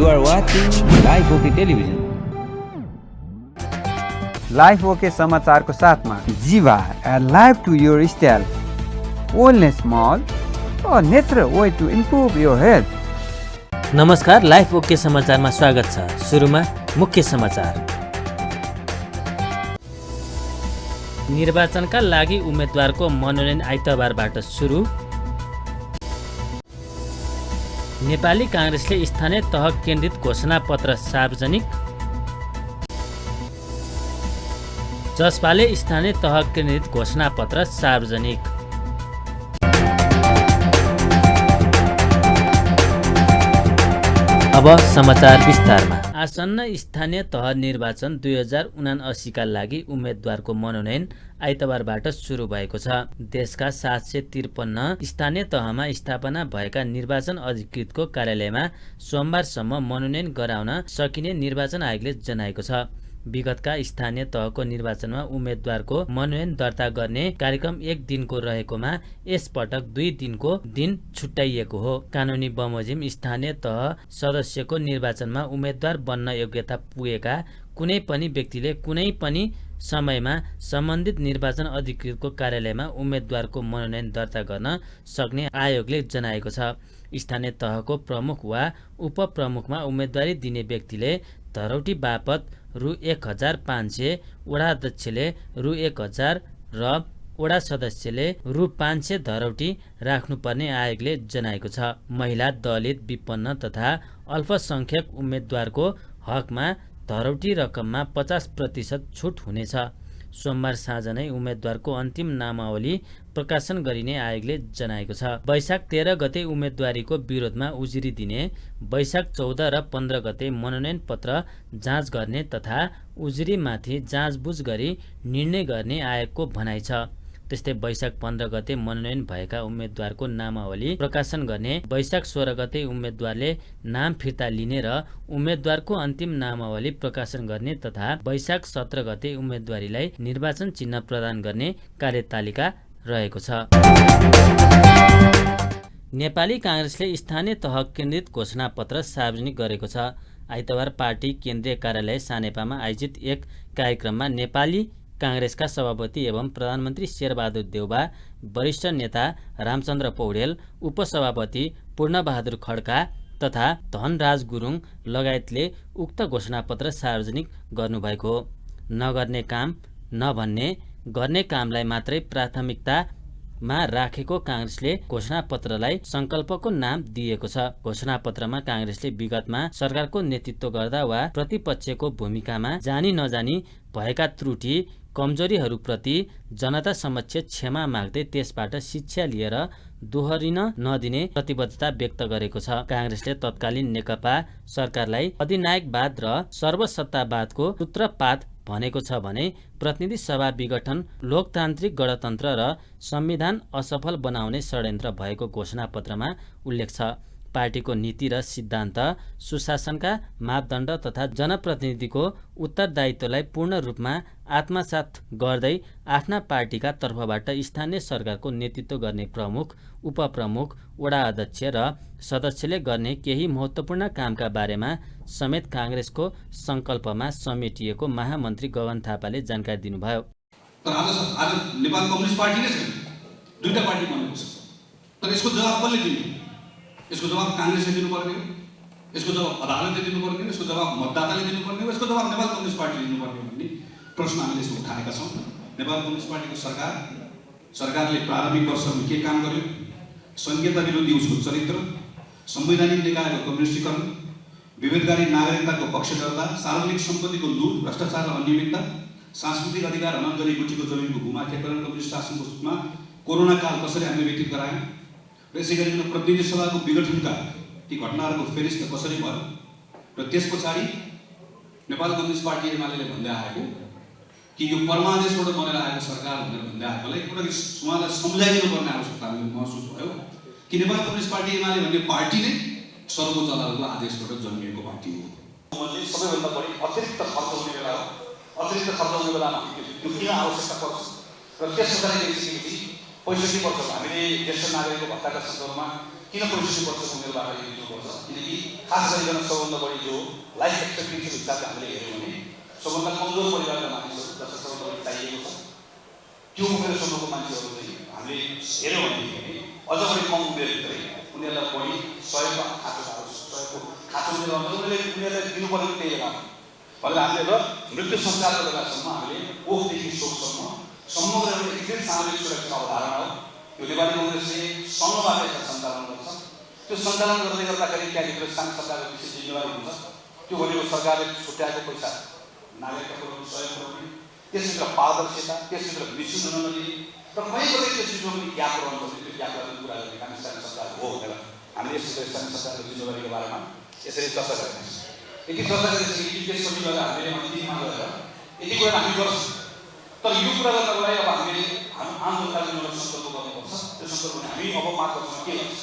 You are watching Live OK Television. Life OK समाचारको साथमा Jeeva live to your style wellness mall natural way to improve your health. नमस्कार, Life OK समाचारमा स्वागत छ। सुरुमा मुख्य समाचार। निर्वाचनका लागि उम्मेदवारको मनोनयन आइतबारबाट सुरु। नेपाली काङ्ग्रेसले स्थानीय तह केन्द्रित घोषणापत्र सार्वजनिक। जसपाले स्थानीय तह केन्द्रित घोषणापत्र सार्वजनिक। अब समाचार विस्तारमा। आसन्न स्थानीय तह निर्वाचन 2079 का लागि उम्मेदवारको मनोनयन आइतबारबाट सुरु भएको छ। देशका 753 स्थानीय तहमा स्थापना भएका निर्वाचन अधिकृतको कार्यालयमा सोमबारसम्म मनोनयन गराउन सकिने निर्वाचन आयोगले जनाएको छ। विगतका स्थानीय तहको निर्वाचनमा उम्मेदवारको मनोनयन दर्ता गर्ने कार्यक्रम 1 दिनको रहेकोमा यसपटक 2 दिनको दिन छुट्याइएको हो। कानुनी बमोजिम स्थानीय तह सदस्यको निर्वाचनमा उम्मेदवार बन्न योग्यता पुगेका कुनै पनि व्यक्तिले कुनै पनि समयमा सम्बन्धित निर्वाचन अधिकृतको कार्यालयमा उम्मेदवारको मनोनयन दर्ता गर्न सक्ने आयोगले जनाएको छ। स्थानीय तहको प्रमुख वा उपप्रमुखमा उम्मेदवारी दिने व्यक्तिले धरौटी बापत रु 1500, वडा अध्यक्षले रु 1000 र वडा सदस्यले रु 500 धरौटी राख्नुपर्ने आयोगले जनाएको छ। महिला, दलित, विपन्न तथा अल्पसंख्यक उम्मेदवारको हकमा धरौटी रकममा 50% छुट हुनेछ। सोमबार साँझ नै उम्मेदवारको अन्तिम नामावली प्रकाशन गरिने आयोगले जनाएको छ। वैशाख 13 गते उम्मेदवारीको विरोधमा उजुरी दिने, वैशाख 14 र 15 गते मनोनयन पत्र जाँच गर्ने तथा उजुरीमाथि जाँचबुझ गरी निर्णय गर्ने आयोगको भनाइ छ। त्यस्तै वैशाख 15 गते मनोनयन भएका उम्मेदवारको नामावली प्रकाशन गर्ने, वैशाख 16 गते उम्मेदवारले नाम फिर्ता लिने र उम्मेदवारको अन्तिम नामावली प्रकाशन गर्ने तथा वैशाख 17 गते उम्मेदवारीलाई निर्वाचन चिन्ह प्रदान गर्ने कार्यतालिका रहेको छ। नेपाली काङ्ग्रेसले स्थानीय तह केन्द्रित घोषणापत्र सार्वजनिक गरेको छ। आइतबार पार्टी केन्द्रीय कार्यालय सानेपामा आयोजित एक कार्यक्रममा नेपाली काङ्ग्रेसका सभापति एवं प्रधानमन्त्री शेरबहादुर देउबा, वरिष्ठ नेता रामचन्द्र पौडेल, उपसभापति पूर्णबहादुर खड्का तथा धनराज गुरुङ लगायतले उक्त घोषणापत्र सार्वजनिक गर्नुभएको हो। नगर्ने काम नभन्ने, गर्ने कामलाई मात्रै प्राथमिकतामा राखेको काङ्ग्रेसले घोषणापत्रलाई सङ्कल्पको नाम दिएको छ। घोषणापत्रमा काङ्ग्रेसले विगतमा सरकारको नेतृत्व गर्दा वा प्रतिपक्षको भूमिकामा जानी नजानी भएका त्रुटि कमजोरीहरूप्रति जनता समक्ष क्षमा माग्दै त्यसबाट शिक्षा लिएर दोहोरिन नदिने प्रतिबद्धता व्यक्त गरेको छ। काङ्ग्रेसले तत्कालीन नेकपा सरकारलाई अधिनायकवाद र सर्वसत्तावादको सूत्रपात भनेको छ भने प्रतिनिधि सभा विघटन, लोकतान्त्रिक गणतन्त्र र संविधान असफल बनाउने षड्यन्त्र भएको घोषणापत्रमा उल्लेख छ। पार्टीको नीति र सिद्धान्त, सुशासनका मापदण्ड तथा जनप्रतिनिधिको उत्तरदायित्वलाई पूर्ण रूपमा आत्मसात गर्दै आफ्ना पार्टीका तर्फबाट स्थानीय सरकारको नेतृत्व गर्ने प्रमुख, उपप्रमुख, वडा अध्यक्ष र सदस्यले गर्ने केही महत्त्वपूर्ण कामका बारेमा समेत काङ्ग्रेसको सङ्कल्पमा समेटिएको महामन्त्री गगन थापाले जानकारी दिनुभयो। तर आज नेपाल कम्युनिस्ट पार्टी नै छैन, दुईटा पार्टी बनेको छ। तर यसको जवाब कसले दिने? यसको जवाब काङ्ग्रेसले दिनुपर्ने हो, यसको जवाब अदालतले दिनुपर्ने हो, यसको जवाब मतदाताले दिनुपर्ने हो, यसको जवाब नेपाल कम्युनिस्ट पार्टीले दिनुपर्ने हो भन्ने प्रश्न हामीले यसो उठाएका छौँ। नेपाल कम्युनिस्ट पार्टीको सरकारले प्रारम्भिक वर्षमा के काम गर्यो? संघीयता विरोधी उसको चरित्र, संवैधानिक निकायको कम्युनिस्टीकरण, विभेदकारी नागरिकताको पक्षधरता, सार्वजनिक सम्पत्तिको लुट, भ्रष्टाचार र अनियमितता, सांस्कृतिक अधिकार हनन गरी गुटीको जमिनको भूमाफियाकरण, कम्युनिस्ट शासनको रूपमा कोरोना काल कसरी हामीले व्यतीत गरायौँ र यसै गरिकन प्रतिनिधि सभाको विघटनका ती घटनाहरूको फेरिस्त कसरी भयो र त्यस पछाडि नेपाल कम्युनिस्ट पार्टी एमाले भन्दै आएको कि यो परमादेशबाट बनेर आएको सरकार भनेर भन्दै आएकोलाई एउटा उहाँलाई सम्झाइदिनु पर्ने आवश्यकता हामीले महसुस भयो कि नेपाल कम्युनिस्ट पार्टी एमाले भन्ने पार्टी नै सर्वोच्च अदालतको आदेशबाट जन्मिएको पार्टी हो। सबैभन्दा बढी अतिरिक्त खर्च हुने बेला हो। अतिरिक्त खर्च हुने बेलामा त्यो किन आवश्यकता पर्छ र त्यस पछाडि 65 वर्षको हामीले ज्येष्ठ नागरिकको भत्ताका सन्दर्भमा किन 65% उमेरबाट यो दिनुपर्छ? किनकि खास गरिकन सबभन्दा बढी जो लाइफ एक्सपेक्टेन्सीको हिसाबले हामीले हेऱ्यौँ भने सबभन्दा कमजोर परिवारका मानिसहरू जसलाई सबभन्दा बढी चाहिएको छ त्यो उमेर समूहको मान्छेहरू चाहिँ हामीले हेऱ्यौँ भनेदेखि अझ बढी कम उमेरभित्रै उनीहरूलाई बढी सहयोगको खाँचो उनीहरूलाई दिनुपर्ने त्यही बेला भनेर हामीले र मृत्यु संस्कारको बेलासम्म हामीले ओखदेखि शोकसम्म समग्र एउटा एकदमै सामाजिक सुरक्षा अवधारणा हो। यो नेपाली कङ्ग्रेसले सँगबाट यसलाई सञ्चालन गर्छ। त्यो सञ्चालन गर्दै गर्दाखेरि त्यहाँभित्र स्थानीय सरकारको विशेष जिम्मेवारी हुन्छ। त्यो भनेको सरकारले छुट्याएको पैसा नागरिकका पुऱ्याउने सहयोग पुऱ्याउने, त्यसभित्र पारदर्शिता, त्यसभित्र मिसयुज हुन नदिने र कहीँ कतै त्यो चिजमा पनि ग्याप रहनु पर्ने, त्यो ग्यापलाई कुरा गर्ने काम स्थानीय सरकार हो भनेर हामीले यसरी स्थानीय सरकारको जिम्मेवारीको बारेमा यसरी चर्चा गरेका छौँ। यति चर्चा गरेपछि त्यसपछि गएर हामीले अन्तिममा गएर यति कुरा हामी गर्छौँ। तर यो कुरा गर्नको लागि अब हामीले आम जनताको एउटा सङ्कल्प गर्नुपर्छ। त्यो सङ्कल्प हामी अब 5 वर्षमा के गर्छ?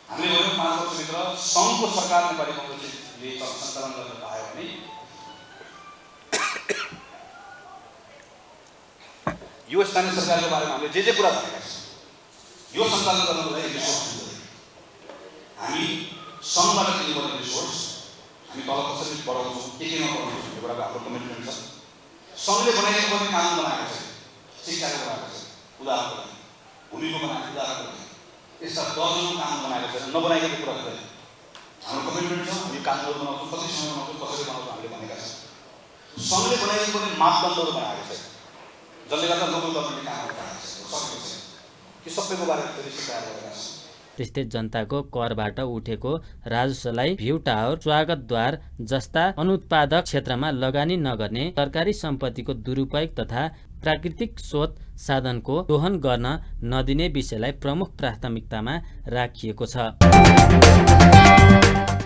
हामीले भन्यौँ 5 वर्षभित्र सङ्घको सरकार नेपाली कङ्ग्रेसले सञ्चालन गर्न पायो भने यो स्थानीय सरकारको बारेमा हामीले जे कुरा भनेका छौँ यो सञ्चालन गर्नको लागि रिसोर्स हामी सङ्घबाट दिनुपर्ने रिसोर्स हामी तल कसरी बढाउँछौँ, केमा बढाउँछौँ भन्ने कुराको हाम्रो कमिटमेन्ट छ। सङ्घले बनाइएको पनि कानुन बनाएको छ, शिक्षाको बनाएको छ, उदाहरणको लागि भूमिको बनाएको उदाहरणको लागि यस्ता दर्जनौँ कानुन बनाएको छ। नबनाइएको कुरा हुँदैन। हाम्रो कमिटमेन्ट छ, हामी कानुनहरू बनाउँछौँ, कति समय बनाउँछौँ, कसरी बनाउँछौँ हामीले भनेका छौँ। सङ्घले बनाइएको पनि मापदण्डहरू बनाएको छ जसले गर्दा लोकल गभर्मेन्टले काम सकेको छ। यो सबैको बारेमा फेरि सिकाएर गरेका छौँ। त्यस्तै जनताको करबाट उठेको राजस्वलाई भ्यू टावर, स्वागतद्वार जस्ता अनुत्पादक क्षेत्रमा लगानी नगर्ने, सरकारी सम्पत्तिको दुरुपयोग तथा प्राकृतिक स्रोत साधनको दोहन गर्न नदिने विषयलाई प्रमुख प्राथमिकतामा राखिएको छ।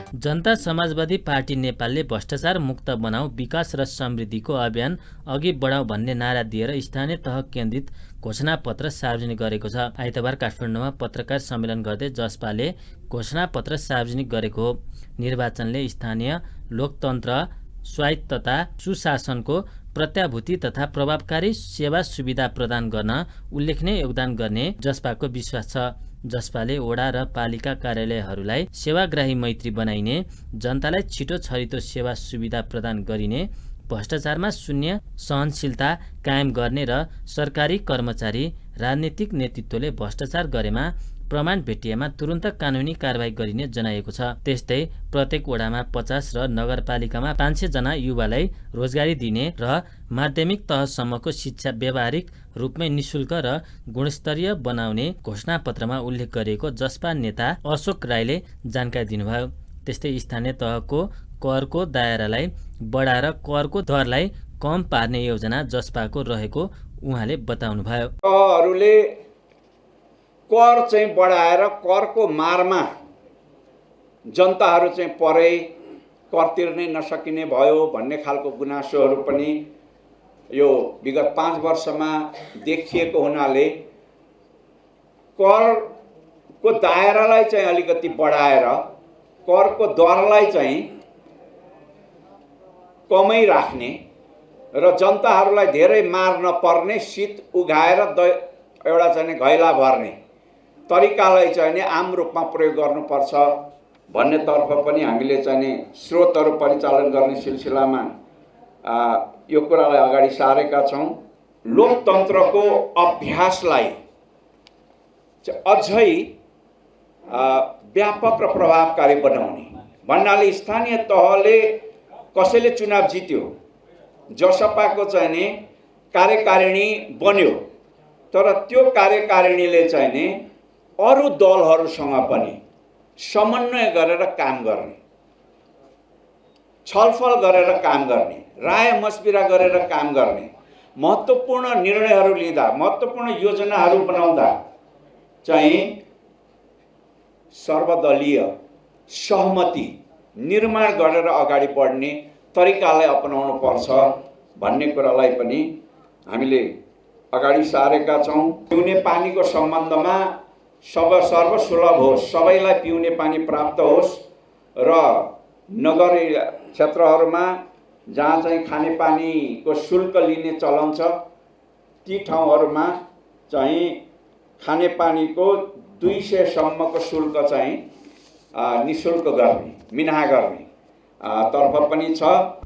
जनता समाजवादी पार्टी नेपालले भ्रष्टाचार मुक्त बनाऊ, विकास र समृद्धिको अभियान अघि बढाऊ भन्ने नारा दिएर स्थानीय तह केन्द्रित घोषणापत्र सार्वजनिक गरेको छ। आइतबार काठमाडौँमा पत्रकार सम्मेलन गर्दै जसपाले घोषणापत्र सार्वजनिक गरेको हो। निर्वाचनले स्थानीय लोकतन्त्र, स्वायत्तता, सुशासनको प्रत्याभूति तथा प्रभावकारी सेवा सुविधा प्रदान गर्न उल्लेखनीय योगदान गर्ने जसपाको विश्वास छ। जसपाले वडा र पालिका कार्यालयहरूलाई सेवाग्राही मैत्री बनाइने, जनतालाई छिटो छरितो सेवा सुविधा प्रदान गरिने, भ्रष्टाचारमा शून्य सहनशीलता कायम गर्ने र सरकारी कर्मचारी, राजनीतिक नेतृत्वले भ्रष्टाचार गरेमा प्रमाण भेटिएमा तुरुन्त कानुनी कारबाही गरिने जनाएको छ। त्यस्तै प्रत्येक वडामा 50 र नगरपालिकामा 500 जना युवालाई रोजगारी दिने र माध्यमिक तहसम्मको शिक्षा व्यावहारिक रूपमै निशुल्क र गुणस्तरीय बनाउने घोषणापत्रमा उल्लेख गरिएको जसपा नेता अशोक राईले जानकारी दिनुभयो। त्यस्तै स्थानीय तहको करको दायरालाई बढाएर करको दरलाई कम पार्ने योजना जसपाको रहेको उहाँले बताउनुभयो। कर चाहिँ बढाएर करको मारमा जनताहरू चाहिँ परे, कर तिर्नै नसकिने भयो भन्ने खालको गुनासोहरू पनि यो विगत 5 वर्षमा देखिएको हुनाले करको दायरालाई चाहिँ अलिकति बढाएर करको दरलाई चाहिँ कमै राख्ने र जनताहरूलाई धेरै मार नपर्ने, शीत उघाएर एउटा चाहिँ घैला भर्ने तरिकालाई चाहिँ आम रूपमा प्रयोग गर्नुपर्छ भन्ने तर्फ पनि हामीले चाहिँ स्रोतहरू परिचालन गर्ने सिलसिलामा यो कुरालाई अगाडि सारेका छौँ। लोकतन्त्रको अभ्यासलाई अझै व्यापक र प्रभावकारी बनाउने भन्नाले स्थानीय तहले कसैले चुनाव जित्यो, जसपाको चाहिँ कार्यकारिणी बन्यो, तर त्यो कार्यकारिणीले चाहिँ अरू दलहरूसँग पनि समन्वय गरेर काम गर्ने, छलफल गरेर काम गर्ने, राय मशविरा गरेर काम गर्ने, महत्त्वपूर्ण निर्णयहरू लिँदा, महत्त्वपूर्ण योजनाहरू बनाउँदा चाहिँ सर्वदलीय सहमति निर्माण गरेर अगाडि बढ्ने तरिकालाई अपनाउनु पर्छ भन्ने कुरालाई पनि हामीले अगाडि सारेका छौँ। पिउने पानीको सम्बन्धमा सर्वसुलभ होस्, सबैलाई पिउने पानी प्राप्त होस् र नगरीय क्षेत्रहरूमा जहाँ चाहिँ खानेपानीको शुल्क लिने चलन छ ती ठाउँहरूमा चाहिँ खानेपानीको 200 सम्मको शुल्क चाहिँ निःशुल्क गर्ने, मिनाहा गर्ने तर्फ पनि छ।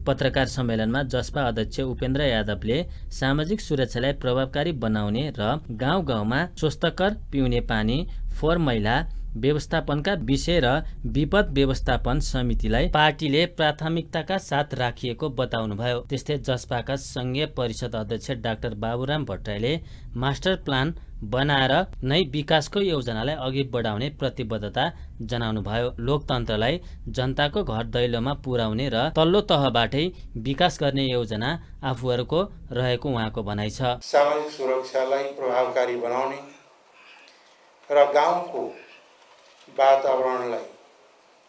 पत्रकार सम्मेलनमा जसपा अध्यक्ष उपेन्द्र यादवले सामाजिक सुरक्षालाई प्रभावकारी बनाउने र गाउँ गाउँमा स्वस्थकर पिउने पानी फोहोर मैला व्यवस्थापनका विषय र विपद व्यवस्थापन समितिलाई पार्टीले प्राथमिकताका साथ राखिएको बताउनुभयो। त्यस्तै जसपाका संघीय परिषद अध्यक्ष डाक्टर बाबुराम भट्टराईले मास्टर प्लान बनाएर नै विकासको योजनालाई अघि बढाउने प्रतिबद्धता जनाउनुभयो। लोकतन्त्रलाई जनताको घर दैलोमा पुर्याउने र तल्लो तहबाटै विकास गर्ने योजना आफूहरूको रहेको उहाँको भनाइ छ। सामाजिक सुरक्षालाई प्रभावकारी बनाउने र गाउँको वातावरणलाई,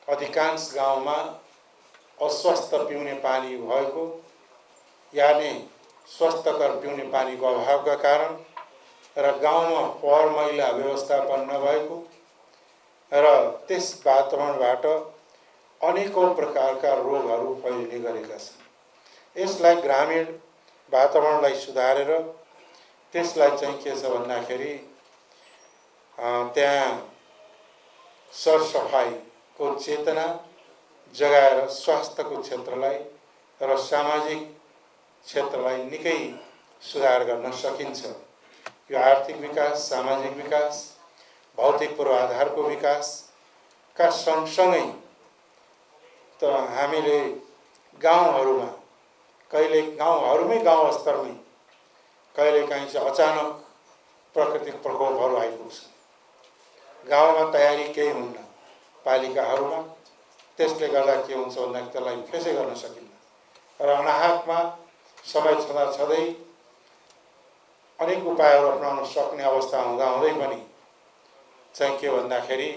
अधिकांश गाउँमा अस्वस्थ पिउने पानी भएको यानि स्वस्थकर पिउने पानीको अभावका कारण र गाउँमा फोहोर मैला व्यवस्थापन नभएको र त्यस वातावरणबाट अनेकौं प्रकारका रोगहरू फैलिने गरेका छन्। यसलाई ग्रामीण वातावरणलाई सुधारेर त्यसलाई चाहिँ के छ भन्दाखेरि त्यहाँ सरसफाइको चेतना जगाएर स्वास्थ्यको क्षेत्रलाई र सामाजिक क्षेत्रलाई निकै सुधार गर्न सकिन्छ। यो आर्थिक विकास, सामाजिक विकास, भौतिक पूर्वाधारको विकासका सँगसँगै त हामीले गाउँहरूमा कहिले गाउँहरूमै गाउँ स्तरमै कहिलेकाहीँ चाहिँ अचानक प्राकृतिक प्रकोपहरू आइपुग्छ। गाउँमा तयारी केही हुन्न पालिकाहरूमा, त्यसले गर्दा के हुन्छ भन्दा त्यसलाई फेसै गर्न सकिन्न र अनाहकमा समय छँदै अनेक उपायहरू अपनाउन सक्ने अवस्था हुँदाहुँदै पनि चाहिँ के भन्दाखेरि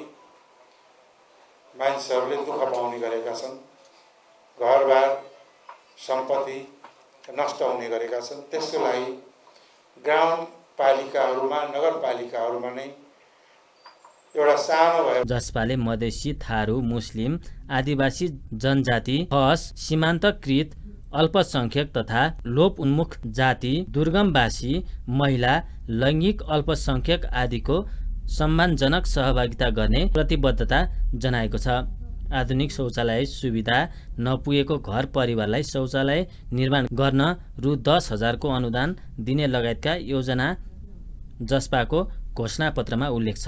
मानिसहरूले दुःख पाउने गरेका छन्, घरबार सम्पत्ति नष्ट हुने गरेका छन्। त्यसको लागि ग्रामपालिकाहरूमा, नगरपालिकाहरूमा नै एउटा सानो भयो। जसपाले मधेसी, थारू, मुस्लिम, आदिवासी जनजाति, खस, सीमान्तकृत, अल्पसंख्यक तथा लोप उन्मुख जाति, दुर्गमवासी, महिला, लैङ्गिक अल्पसंख्यक आदिको सम्मानजनक सहभागिता गर्ने प्रतिबद्धता जनाएको छ। आधुनिक शौचालय सुविधा नपुगेको घर परिवारलाई शौचालय निर्माण गर्न रु 10,000 को अनुदान दिने लगायतका योजना जसपाको घोषणापत्रमा उल्लेख छ।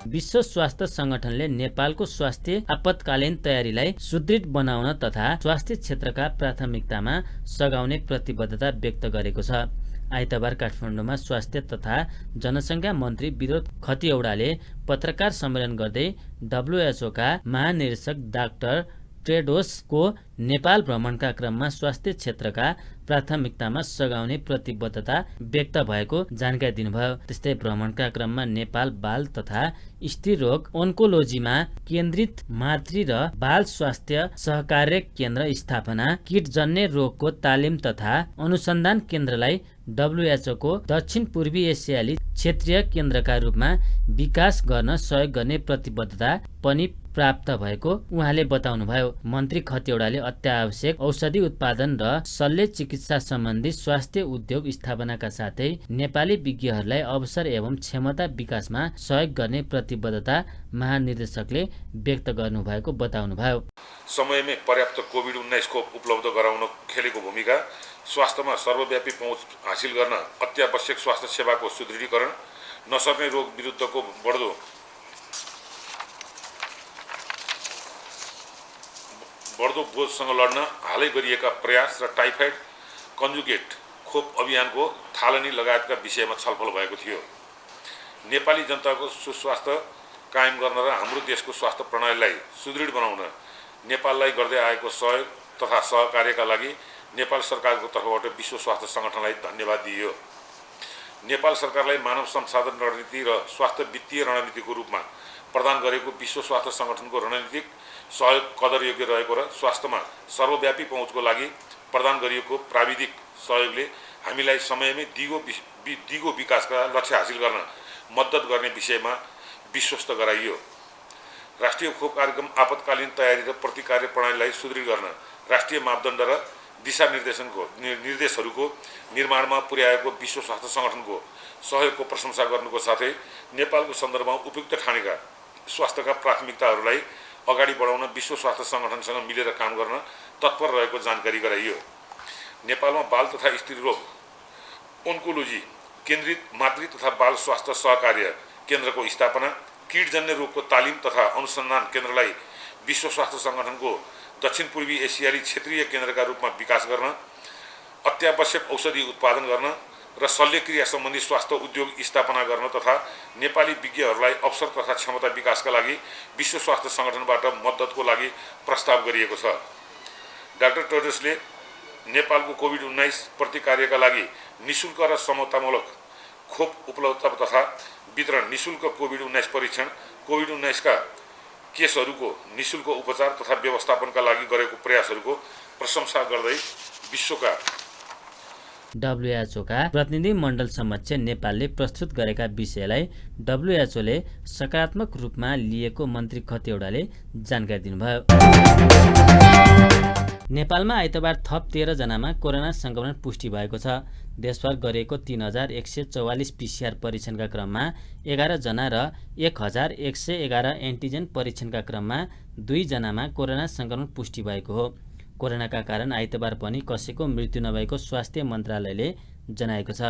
विश्व स्वास्थ्य संगठनले नेपालको स्वास्थ्य आपतकालीन तयारीलाई सुदृढ बनाउन तथा स्वास्थ्य क्षेत्रका प्राथमिकतामा सघाउने प्रतिबद्धता व्यक्त गरेको छ। आइतबार काठमाडौँमा स्वास्थ्य तथा जनसङ्ख्या मन्त्री विनोद खतिवडाले पत्रकार सम्मेलन गर्दै WHO का महानिर्देशक डाक्टर टेड्रोसको नेपाल भ्रमणका क्रममा स्वास्थ्य क्षेत्रका प्राथमिकतामा सघाउने प्रतिबद्धता व्यक्त भएको जानकारी दिनुभयो। त्यस्तै भ्रमणका क्रममा नेपाल बाल तथा स्त्री रोग ओन्कोलोजीमा केन्द्रित मातृ र बाल स्वास्थ्य सहकार्य केन्द्र स्थापना, किटजन्य रोगको तालिम तथा अनुसन्धान केन्द्रलाई WHO को दक्षिण पूर्वी एसियाली क्षेत्रीय केन्द्रका रूपमा विकास गर्न सहयोग गर्ने प्रतिबद्धता पनि प्राप्त भएको उहाँले बताउनुभयो। मन्त्री खतिवडाले अत्यावश्यक औषधि उत्पादन र शल्य चिकित्सा सम्बन्धी स्वास्थ्य उद्योग स्थापनाका साथै नेपाली विज्ञहरूलाई अवसर एवं क्षमता विकासमा सहयोग गर्ने प्रतिबद्धता महानिर्देशकले व्यक्त गर्नुभएको बताउनुभयो। समयमै पर्याप्त कोभिड-19 खोप उपलब्ध गराउन खेलेको भूमिका, स्वास्थ्यमा सर्वव्यापी पहुँच हासिल गर्न अत्यावश्यक स्वास्थ्य सेवाको सुदृढीकरण, नसर्ने रोग विरुद्धको बढ्दो बोझसँग लड्न हालै गरिएका प्रयास र टाइफाइड कन्जुगेट खोप अभियानको थालनी लगायतका विषयमा छलफल भएको थियो। नेपाली जनताको सुस्वास्थ्य कायम गर्न र हाम्रो देशको स्वास्थ्य प्रणालीलाई सुदृढ बनाउन नेपाललाई गर्दै आएको सहयोग तथा सहकार्यका लागि नेपाल सरकारको तर्फबाट विश्व स्वास्थ्य सङ्गठनलाई धन्यवाद दिइयो। नेपाल सरकारलाई मानव संसाधन रणनीति र स्वास्थ्य वित्तीय रणनीतिको रूपमा प्रदान गरेको विश्व स्वास्थ्य सङ्गठनको रणनीतिक सहयोग कदरयोग्य रहेको र स्वास्थ्यमा सर्वव्यापी पहुँचको लागि प्रदान गरिएको प्राविधिक सहयोगले हामीलाई समयमै दिगो विकासका लक्ष्य हासिल गर्न मद्दत गर्ने विषयमा विश्वस्त गराइयो। राष्ट्रिय खोप कार्यक्रम आपतकालीन तयारी र प्रतिकार प्रणालीलाई सुदृढ गर्न राष्ट्रिय मापदण्ड र निर्देशहरूको निर्माणमा पुर्याएको विश्व स्वास्थ्य सङ्गठनको सहयोगको प्रशंसा गर्नुको साथै नेपालको सन्दर्भमा उपयुक्त ठानेका स्वास्थ्यका प्राथमिकताहरूलाई अगाडि बढाउन विश्व स्वास्थ्य सङ्गठनसँग मिलेर काम गर्न तत्पर रहेको जानकारी गराइयो। नेपालमा बाल तथा स्त्री रोग ओन्कोलोजी केन्द्रित मातृ तथा बाल स्वास्थ्य सहकार्य केन्द्रको स्थापना, किडजन्य रोगको तालिम तथा अनुसन्धान केन्द्रलाई विश्व स्वास्थ्य सङ्गठनको दक्षिण पूर्वी एसियाली क्षेत्रीय केन्द्रका रूपमा विकास गर्न, अत्यावश्यक औषधि उत्पादन गर्न र शल्यक्रिया सम्बन्धी स्वास्थ्य उद्योग स्थापना गर्न तथा नेपाली विज्ञहरूलाई अवसर तथा क्षमता विकासका लागि विश्व स्वास्थ्य सङ्गठनबाट मद्दतको लागि प्रस्ताव गरिएको छ। डाक्टर टेड्रोसले नेपालको कोभिड-19 प्रतिकार्यका लागि निशुल्क र समतामूलक खोप उपलब्धता तथा वितरण, निशुल्क कोभिड-19 परीक्षण, कोभिड-19 का केसहरूको निशुल्क उपचार तथा व्यवस्थापनका लागि गरेको प्रयासहरूको प्रशंसा गर्दै विश्वका WHO का प्रतिनिधि मण्डल समक्ष नेपालले प्रस्तुत गरेका विषयलाई WHO ले सकारात्मक रूपमा लिएको मन्त्री खतिवडाले जानकारी दिनुभयो। नेपालमा आइतबार थप 13 जनामा कोरोना संक्रमण पुष्टि भएको छ। देशभर गरिएको 3144 PCR परीक्षणका क्रममा 11 जना र 1111 एन्टिजेन परीक्षणका क्रममा 2 जनामा कोरोना संक्रमण पुष्टि भएको हो। कोरोनाका कारण आइतबार पनि कसैको मृत्यु नभएको स्वास्थ्य मन्त्रालयले जनाएको छ।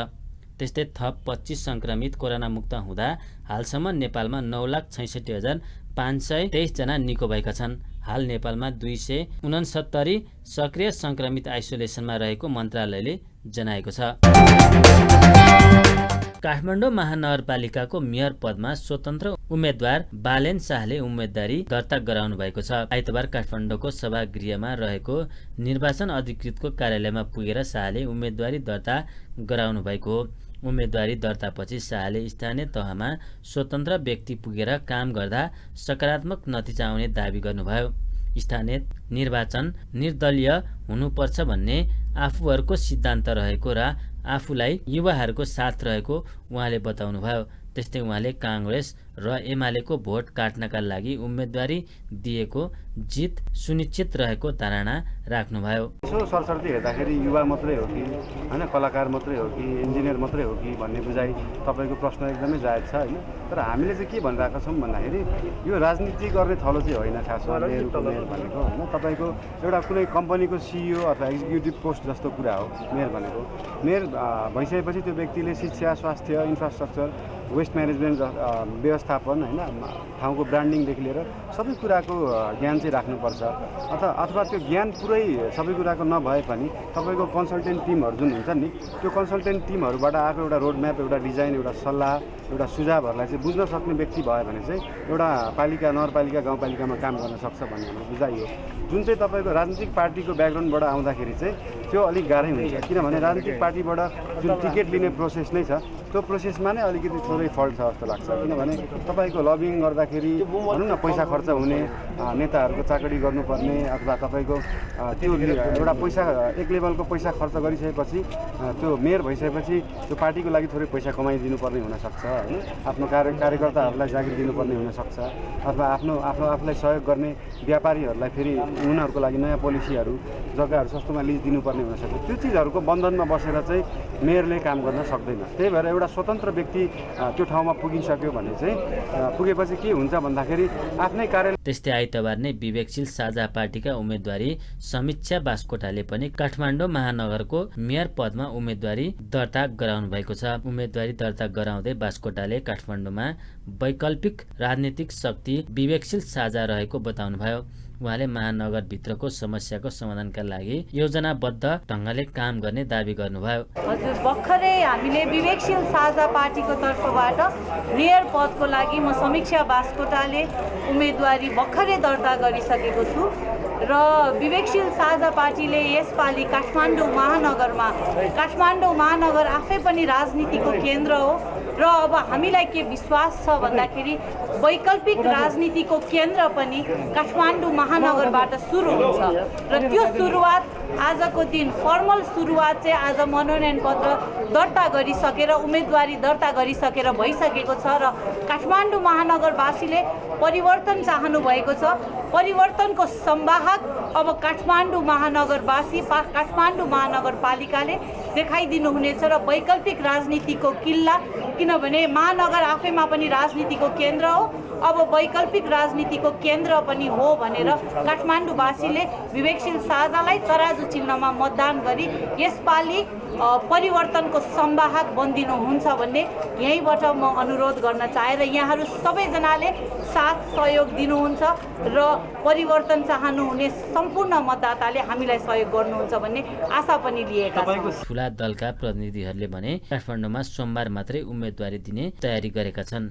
त्यस्तै थप 25 संक्रमित कोरोना मुक्त हुँदा हालसम्म नेपालमा 9,66,523 जना निको भएका छन्। हाल नेपालमा 269 सक्रिय संक्रमित आइसोलेसनमा रहेको मन्त्रालयले जनाएको छ। काठमाडौँ महानगरपालिकाको मेयर पदमा स्वतन्त्र उम्मेद्वार बालेन शाहले उम्मेदवारी दर्ता गराउनु भएको छ। आइतबार काठमाडौँको सभागृहमा रहेको निर्वाचन अधिकृतको कार्यालयमा पुगेर शाहले उम्मेदवारी दर्ता गराउनु भएको हो। उम्मेदवारी दर्तापछि शाहले स्थानीय तहमा स्वतन्त्र व्यक्ति पुगेर काम गर्दा सकारात्मक नतिजा आउने दावी गर्नुभयो। स्थानीय निर्वाचन निर्दलीय हुनुपर्छ भन्ने आफूहरूको सिद्धान्त रहेको र आफूलाई युवाहरूको साथ रहेको उहाँले बताउनुभयो। त्यस्तै उहाँले काङ्ग्रेस र एमालेको भोट काट्नका लागि उम्मेदवारी दिएको जित सुनिश्चित रहेको धारणा राख्नुभयो। यसो सरसर्ती हेर्दाखेरि युवा मात्रै हो कि होइन, कलाकार मात्रै हो कि इन्जिनियर मात्रै हो कि भन्ने बुझाइ तपाईँको प्रश्न एकदमै जायज छ होइन। तर हामीले चाहिँ के भनिरहेका छौँ भन्दाखेरि यो राजनीति गर्ने थलो चाहिँ होइन खासमा मेयरको मेयर भनेको होइन। तपाईँको एउटा कुनै कम्पनीको CEO अथवा एक्जिक्युटिभ पोस्ट जस्तो कुरा हो मेयर भनेको। मेयर भइसकेपछि त्यो व्यक्तिले शिक्षा, स्वास्थ्य, इन्फ्रास्ट्रक्चर, वेस्ट म्यानेजमेन्ट, व्यवस्थापन होइन, ठाउँको ब्रान्डिङदेखि लिएर सबै कुराको ज्ञान चाहिँ राख्नुपर्छ। अथवा त्यो ज्ञान पुरै सबै कुराको नभए पनि तपाईँको कन्सल्टेन्ट टिमहरू जुन हुन्छ नि, त्यो कन्सल्टेन्ट टिमहरूबाट आएको एउटा रोडम्याप, एउटा डिजाइन, एउटा सल्लाह, एउटा सुझावहरूलाई चाहिँ बुझ्न सक्ने व्यक्ति भयो भने चाहिँ एउटा पालिका, नगरपालिका, गाउँपालिकामा काम गर्न सक्छ भन्ने हाम्रो बुझाइ हो। जुन चाहिँ तपाईँको राजनीतिक पार्टीको ब्याकग्राउन्डबाट आउँदाखेरि चाहिँ त्यो अलिक गाह्रै हुन्छ। किनभने राजनीतिक पार्टीबाट जुन टिकट लिने प्रोसेस नै छ त्यो प्रोसेसमा नै अलिकति थोरै फल्ट छ जस्तो लाग्छ। किनभने तपाईँको लबिङ गर्दाखेरि भनौँ न पैसा खर्च हुने, नेताहरूको चाकरी गर्नुपर्ने, अथवा तपाईँको त्यो एउटा पैसा एक लेभलको पैसा खर्च गरिसकेपछि त्यो मेयर भइसकेपछि त्यो पार्टीको लागि थोरै पैसा कमाइदिनु पर्ने हुनसक्छ होइन। आफ्नो कार्यकर्ताहरूलाई जागिर दिनुपर्ने हुनसक्छ, अथवा आफूलाई सहयोग गर्ने व्यापारीहरूलाई फेरि उनीहरूको लागि नयाँ पोलिसीहरू, जग्गाहरू सस्तोमा लिज दिनुपर्ने हुनसक्छ। त्यो चिजहरूको बन्धनमा बसेर चाहिँ मेयरले काम गर्न सक्दैन। त्यही भएर एउटा स्वतन्त्र व्यक्ति त्यो ठाउँमा पुगिसक्यो भने चाहिँ पुगेपछि के हुन्छ भन्दाखेरि आफ्नै कार्यालय। त्यस्तै आइतबार नै विवेकशील साझा पार्टीका उम्मेदवारी समीक्षा बास्कोटाले पनि काठमाडौँ महानगरको मेयर पदमा उम्मेदवारी दर्ता गराउनु भएको छ। उम्मेदवारी दर्ता गराउँदै बास्कोटाले काठमाडौँमा वैकल्पिक राजनीतिक शक्ति विवेकशील साझा रहेको बताउनुभयो। उहाँले महानगरभित्रको समस्याको समाधानका लागि योजनाबद्ध ढङ्गले काम गर्ने दावी गर्नुभयो। हजुर, भर्खरै हामीले विवेकशील साझा पार्टीको तर्फबाट मेयर पदको लागि म समीक्षा बास्कोटाले उम्मेदवारी भर्खरै दर्ता गरिसकेको छु र विवेकशील साझा पार्टीले यसपालि काठमाडौँ महानगर आफै पनि राजनीतिको केन्द्र हो र अब हामीलाई के विश्वास छ भन्दाखेरि वैकल्पिक राजनीतिको केन्द्र पनि काठमाडौँ महानगरबाट सुरु हुन्छ र त्यो सुरुवात आजको दिन फर्मल सुरुवात चाहिँ आज मनोनयन पत्र दर्ता गरिसकेर उम्मेदवारी दर्ता गरिसकेर भइसकेको छ र काठमाडौँ महानगरवासीले परिवर्तन चाहनु भएको छ। परिवर्तनको संवाहक अब काठमाडौँ महानगरवासी काठमाडौँ महानगरपालिकाले देखाइदिनु हुनेछ र वैकल्पिक राजनीतिको किल्ला, किनभने महानगर आफैमा पनि राजनीतिको केन्द्र हो, अब वैकल्पिक राजनीतिको केन्द्र पनि हो भनेर काठमाडौँवासीले विवेकशील साझालाई तराजु चिन्हमा मतदान गरी यसपालि परिवर्तनको संवाहक बनिदिनुहुन्छ भन्ने यहीँबाट म अनुरोध गर्न चाहे र यहाँहरू सबैजनाले साथ सहयोग दिनुहुन्छ र परिवर्तन चाहनुहुने सम्पूर्ण मतदाताले हामीलाई सहयोग गर्नुहुन्छ भन्ने आशा पनि लिएका छौँ। ठुला दलका प्रतिनिधिहरूले भने काठमाडौँमा सोमबार मात्रै उम्मेदवारी दिने तयारी गरेका छन्।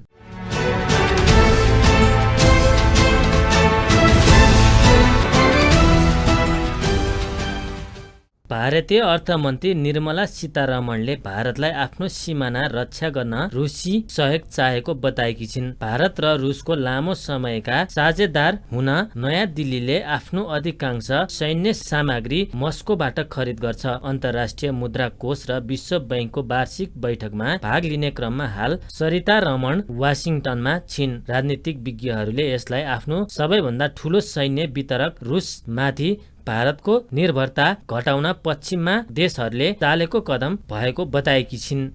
भारतीय अर्थमन्त्री निर्मला सीतारमणले भारतलाई आफ्नो सिमाना रक्षा गर्न रुसी सहयोग चाहेको बताएकी छिन्। भारत र रुसको लामो समयका साझेदार हुन नयाँ दिल्लीले आफ्नो अधिकांश सैन्य सामग्री मस्कोबाट खरिद गर्छ। अन्तर्राष्ट्रिय मुद्रा कोष र विश्व बैंकको वार्षिक बैठकमा भाग लिने क्रममा हाल सरिता रमण वाशिङटनमा छिन्। राजनीतिक विज्ञहरूले यसलाई आफ्नो सबैभन्दा ठूलो सैन्य वितरक रुसमाथि भारतको निर्भरता घटाउन पश्चिममा देशहरूले चालेको कदम भएको बताएकी छिन्।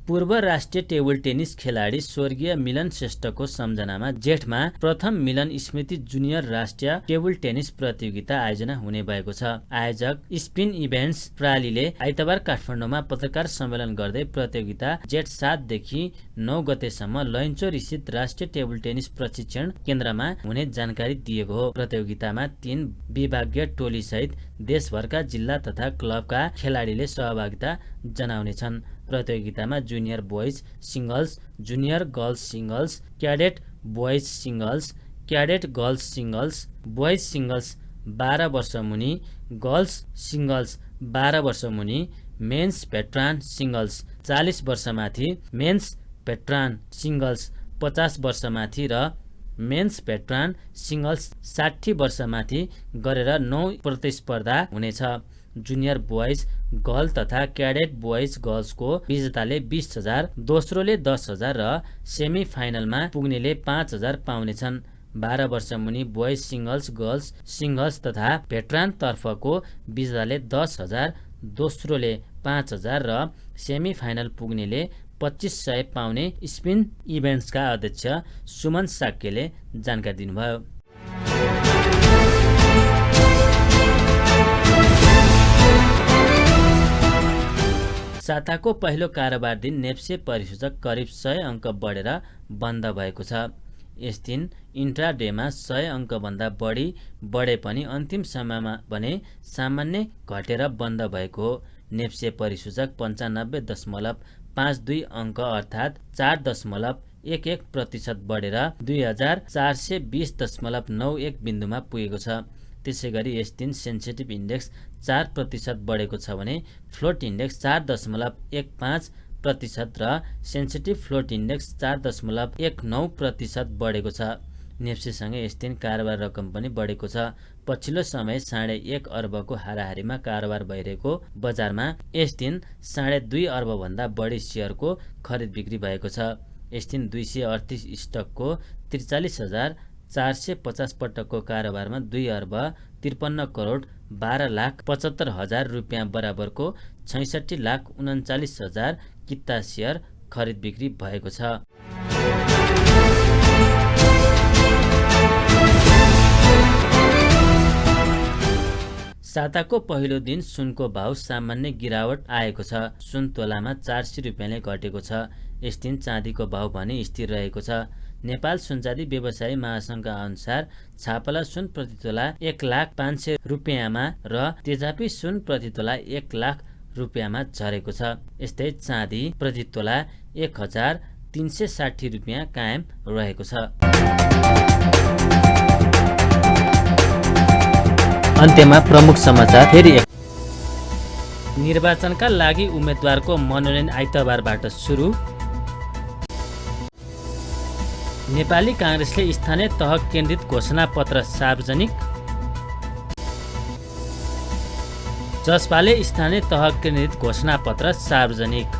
पूर्व राष्ट्रिय टेबल टेनिस खेलाडी स्वर्गीय मिलन श्रेष्ठको सम्झनामा जेठमा प्रथम मिलन स्मृति जुनियर राष्ट्रिय टेबल टेनिस प्रतियोगिता आयोजना हुने भएको छ। आयोजक स्पिन इभेन्ट्स प्रणालीले आइतबार काठमाडौँमा पत्रकार सम्मेलन गर्दै प्रतियोगिता जेठ 7 देखि 9 गतेसम्म लैनचौर स्थित राष्ट्रिय टेबल टेनिस प्रशिक्षण केन्द्रमा हुने जानकारी दिएको हो। प्रतियोगितामा 3 विभागीय टोली सहित देशभरका जिल्ला तथा क्लबका खेलाडीले सहभागिता जनाउनेछन्। प्रतियोगितामा junior boys singles, junior girls singles, cadet boys singles, cadet girls singles, boys singles 12 वर्ष मुनि, गर्ल्स सिंगल्स 12 वर्ष मुनि, मेन्स भेटरान सिंगल्स 40 वर्षमाथि, मेन्स भेटरान सिंगल्स 50 वर्षमाथि र मेन्स भेटरान सिंगल्स 60 वर्षमाथि गरेर 9 प्रतिस्पर्धा हुनेछ। जुनियर बोइज गर्ल तथा क्याडेट बोइज गर्ल्सको विजेताले 20,000, दोस्रोले 10,000 र सेमी फाइनलमा पुग्नेले 5,000 पाउनेछन्। 12 वर्ष मुनि बोइज सिंगल्स, गर्ल्स सिंगल्स तथा भेटरान तर्फको विजेताले 10,000, दोस्रोले 5,000 र सेमी फाइनल पुग्नेले 2500 पाउने स्पिन इभेन्ट्सका अध्यक्ष सुमन साक्यले जानकारी दिनुभयो। साताको पहिलो कारोबार दिन नेप्से परिसूचक करिब 100 अङ्क बढेर बन्द भएको छ। यस दिन इन्ट्राडेमा 100 अङ्कभन्दा बढी बढे पनि अन्तिम समयमा भने सामान्य घटेर बन्द भएको हो। नेप्से परिसूचक 95.52 अङ्क अर्थात् 4.11% बढेर 2420.91 बिन्दुमा पुगेको छ। त्यसैगरी यस दिन सेन्सिटिभ इन्डेक्स 4% बढेको छ भने फ्लोट इन्डेक्स 4.15% र सेन्सिटिभ फ्लोट इन्डेक्स 4.19% बढेको छ। नेप्सेसँगै यस दिन कारोबार रकम पनि बढेको छ। पछिल्लो समय 1.5 अर्बको हाराहारीमा कारोबार भइरहेको बजारमा यस दिन 2.5 अर्बभन्दा बढी सेयरको खरिद बिक्री भएको छ। यस दिन 238 स्टकको 43,450 पटकको कारोबारमा 2 अर्ब 53 करोड 12,75,000 रुपियाँ बराबरको 66,39,000 किता सेयर खरिद बिक्री भएको छ। साताको पहिलो दिन सुनको भाव सामान्य गिरावट आएको छ। सुन तोलामा 400 रुपियाँले घटेको छ। यस दिन चाँदीको भाव भने स्थिर रहेको छ। नेपाल सुनचाँदी व्यवसायी महासंघका अनुसार छापला सुन प्रति तोला 1,05,000 रुपियाँमा र तेजापी सुन प्रति तोला 1,00,000 रुपियाँमा झरेको छ। यस्तै चाँदी प्रति तोला 1,360 रुपियाँ कायम रहेको छ। अन्त्यमा प्रमुख समाचार फेरि निर्वाचनका लागि उम्मेदवारको मनोनयन आइतबारबाट सुरु। नेपाली कांग्रेसले स्थानीय तह केन्द्रित घोषणा पत्र सार्वजनिक। जसपाले स्थानीय तह केन्द्रित घोषणापत्र सार्वजनिक।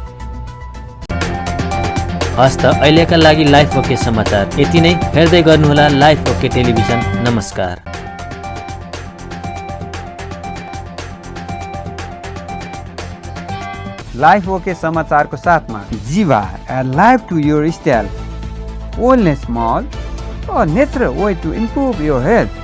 हस्त अहिलेका लागि लाइफ ओके समाचार यति नै। हेर्दै गर्नुहोला लाइफ ओके टेलिभिजन। नमस्कार। लाइफ ओके समाचारको साथमा Jeeva life to your style, only small, or natural way to improve your health.